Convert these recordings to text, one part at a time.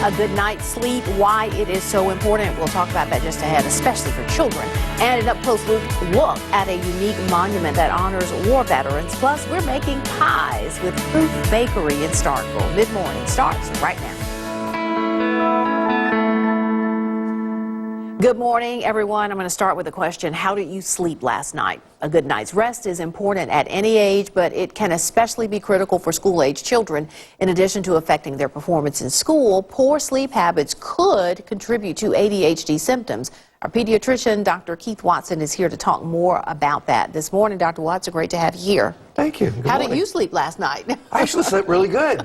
a good night's sleep, why it is so important. We'll talk about that just ahead, especially for children. And an up-close look at a unique monument that honors war veterans. Plus, we're making pies with Proof Bakery in Starkville. Mid-morning starts right now. Good morning, everyone. I'm going to start with a question. How did you sleep last night? A good night's rest is important at any age, but it can especially be critical for school-age children. In addition to affecting their performance in school, poor sleep habits could contribute to ADHD symptoms. Our pediatrician, Dr. Keith Watson, is here to talk more about that. This morning, Dr. Watson, great to have you here. Thank you. Good How morning. did you sleep last night? I actually slept really good.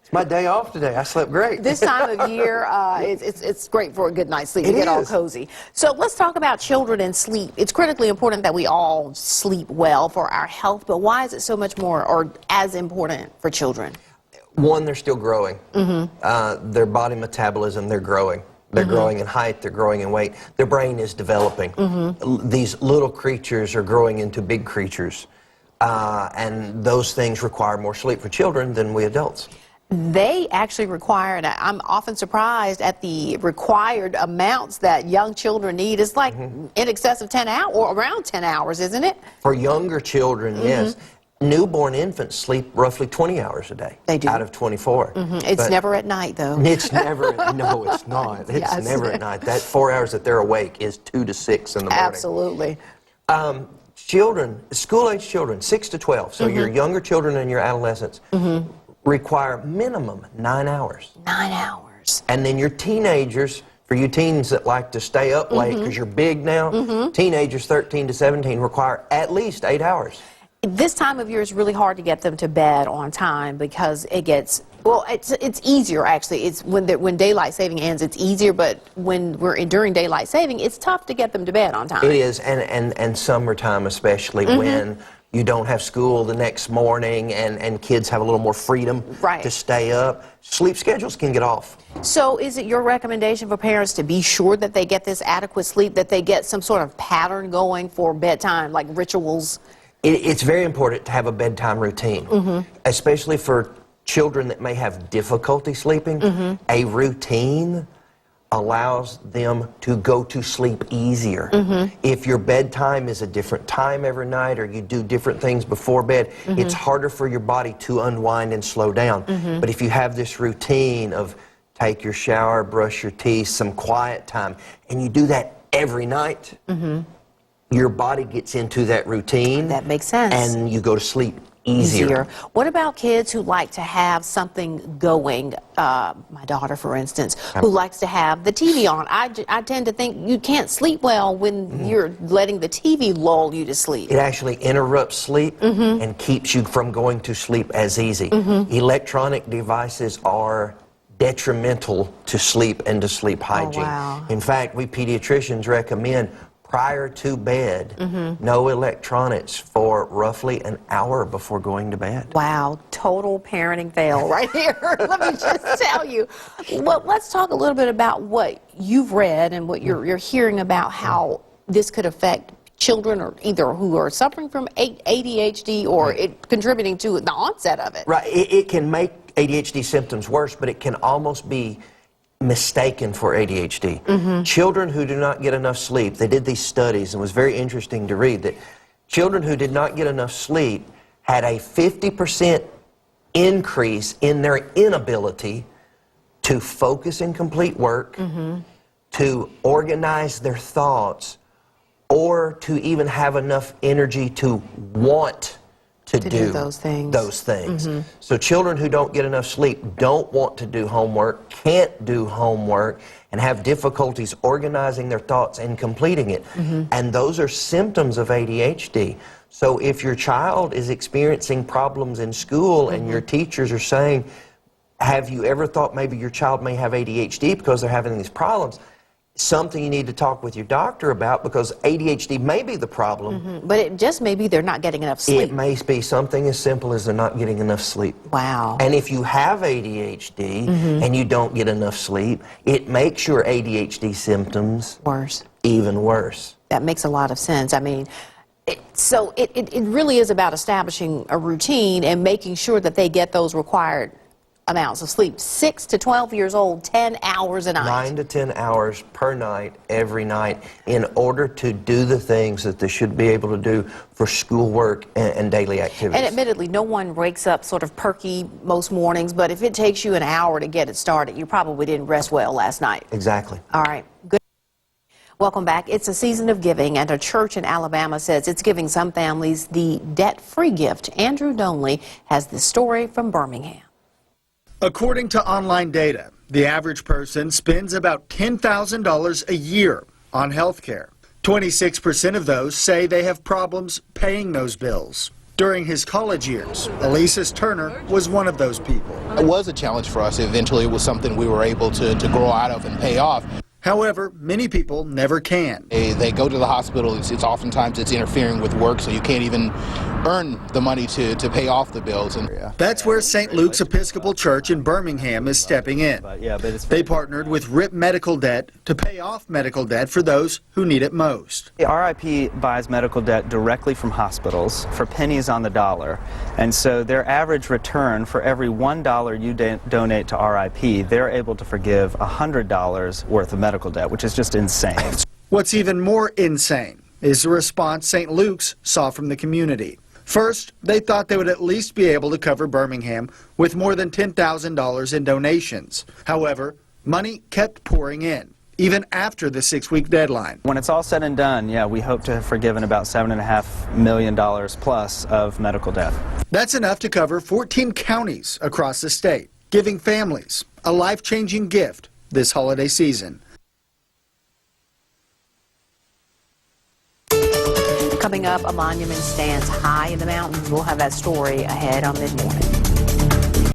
It's my day off today. I slept great. This time of year, it's great for a good night's sleep. You get all cozy. So let's talk about children and sleep. It's critically important that we all sleep well for our health, but why is it so much more or as important for children? One, they're still growing. Their body metabolism, they're growing. They're growing in height, they're growing in weight. Their brain is developing. These little creatures are growing into big creatures. And those things require more sleep for children than we adults. They actually require, and I'm often surprised at the required amounts that young children need. It's like in excess of 10 hours, or around 10 hours, isn't it? For younger children, yes. Newborn infants sleep roughly 20 hours a day. They do. Out of 24. It's never at night, though. It's never, no, it's not. It's never at night. That 4 hours that they're awake is 2 to 6 in the morning. Absolutely. Children, school-age children, 6 to 12, so your younger children and your adolescents, require minimum 9 hours. 9 hours. And then your teenagers, for you teens that like to stay up late because you're big now, teenagers 13 to 17 require at least 8 hours. This time of year is really hard to get them to bed on time because it gets, well, it's easier actually. It's when daylight saving ends, it's easier, but when we're during daylight saving, it's tough to get them to bed on time. It is, and summertime especially, when you don't have school the next morning and kids have a little more freedom to stay up. Sleep schedules can get off. So is it your recommendation for parents to be sure that they get this adequate sleep, that they get some sort of pattern going for bedtime, like rituals? It's very important to have a bedtime routine, especially for children that may have difficulty sleeping. A routine allows them to go to sleep easier. If your bedtime is a different time every night or you do different things before bed, it's harder for your body to unwind and slow down. But if you have this routine of take your shower, brush your teeth, some quiet time, and you do that every night, your body gets into that routine. That makes sense. And you go to sleep easier. What about kids who like to have something going? My daughter, for instance, who likes to have the TV on. I tend to think you can't sleep well when you're letting the TV lull you to sleep. It actually interrupts sleep and keeps you from going to sleep as easy. Electronic devices are detrimental to sleep and to sleep hygiene. In fact, we pediatricians recommend prior to bed, no electronics for roughly an hour before going to bed. Wow, total parenting fail right here. Let me just tell you. Well, let's talk a little bit about what you've read and what you're hearing about how this could affect children, or either who are suffering from ADHD or it contributing to the onset of it. Right, it can make ADHD symptoms worse, but it can almost be mistaken for ADHD. Children who do not get enough sleep, they did these studies, and it was very interesting to read that children who did not get enough sleep had a 50% increase in their inability to focus and complete work, to organize their thoughts, or to even have enough energy to want to do those things. So children who don't get enough sleep don't want to do homework, can't do homework, and have difficulties organizing their thoughts and completing it. And those are symptoms of ADHD. So if your child is experiencing problems in school and your teachers are saying, have you ever thought maybe your child may have ADHD because they're having these problems? Something you need to talk with your doctor about, because ADHD may be the problem. But it just may be they're not getting enough sleep. It may be something as simple as they're not getting enough sleep. Wow. And if you have ADHD and you don't get enough sleep, it makes your ADHD symptoms even worse. That makes a lot of sense. I mean, so it really is about establishing a routine and making sure that they get those required amounts of sleep. 6 to 12 years old, 10 hours a night. 9 to 10 hours per night, every night, in order to do the things that they should be able to do for schoolwork and daily activities. And admittedly, no one wakes up sort of perky most mornings, but if it takes you an hour to get it started, you probably didn't rest well last night. Exactly. All right. Good. Welcome back. It's a season of giving, and a church in Alabama says it's giving some families the debt-free gift. Andrew Donley has this story from Birmingham. According to online data, the average person spends about $10,000 a year on health care. 26% of those say they have problems paying those bills. During his college years, Elias Turner was one of those people. It was a challenge for us. Eventually, it was something we were able to grow out of and pay off. However, many people never can. They go to the hospital. It's oftentimes interfering with work, so you can't even earn the money to pay off the bills. And that's where St. Luke's Episcopal Church in Birmingham is stepping in. They partnered with RIP Medical Debt to pay off medical debt for those who need it most. RIP buys medical debt directly from hospitals for pennies on the dollar, and so their average return for every $1 you donate to RIP, they're able to forgive $100 worth of medical debt, which is just insane. What's even more insane is the response St. Luke's saw from the community. First, they thought they would at least be able to cover Birmingham with more than $10,000 in donations. However, money kept pouring in, even after the 6-week deadline. When it's all said and done, yeah, we hope to have forgiven about $7.5 million plus of medical debt. That's enough to cover 14 counties across the state, giving families a life-changing gift this holiday season. Coming up, a monument stands high in the mountains. We'll have that story ahead on Mid-Morning.